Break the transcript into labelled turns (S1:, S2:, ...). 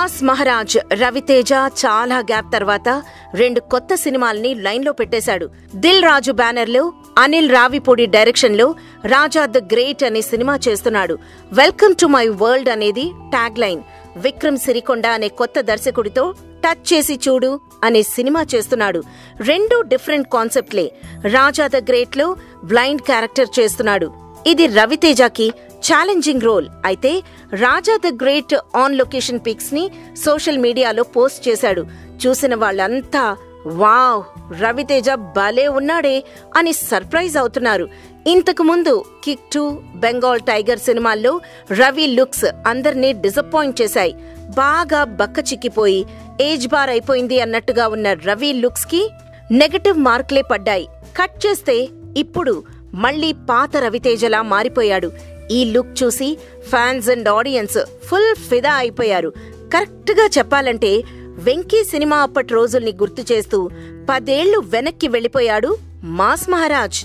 S1: Mass Maharaj Raviteja చాలా gap తర్వాత 2 కొత్త సినిమాల్ని లైన్లో పెట్టేశాడు. దిల్ రాజు బ్యానర్లో అనిల్ రావిపూడి డైరెక్షన్లో రాజా ద గ్రేట్ అనే సినిమా చేస్తున్నాడు. వెల్కమ్ టు మై వరల్డ్ అనేది ట్యాగ్ లైన్. విక్రమ్ సిరికొండ అనే కొత్త దర్శకుడితో టచ్ చేసి చూడు అనే సినిమా చేస్తున్నాడు. 2 డిఫరెంట్ కాన్సెప్ట్లే. రాజా ద గ్రేట్ లో బ్లైండ్ క్యారెక్టర్ చేస్తున్నాడు. ఇది రవితేజకి ఛాలెంజింగ్ రోల్. అయితే Raja the great on location pics ని సోషల్ మీడియాలో పోస్ట్ చేశాడు. చూసిన వాళ్ళంతా వావ్, రవితేజ భలే ఉన్నాడే అని సర్ప్రైజ్ అవుతున్నారు. ఇంతకు ముందు కిక్ 2, బెంగాల్ టైగర్ సినిమాల్లో రవి లుక్స్ అందర్నీ డిసప్పాయింట్ చేశాయి. బాగా బక్క చిక్కిపోయి ఏజ్ బార్ అయిపోయింది అన్నట్టుగా ఉన్న రవి లుక్స్ కి నెగటివ్ మార్కులే పడ్డాయి. కట్ చేస్తే ఇప్పుడు మళ్లీ పాత రవితేజలా మారిపోయాడు. ఈ లుక్ చూసి ఫ్యాన్స్ అండ్ ఆడియన్స్ ఫుల్ ఫిదా అయిపోయారు. కరెక్ట్ గా చెప్పాలంటే వెంకీ సినిమా అప్పటి రోజుల్ని గుర్తు చేస్తూ 10 ఏళ్లు వెనక్కి వెళ్లిపోయాడు మాస్ మహారాజ్.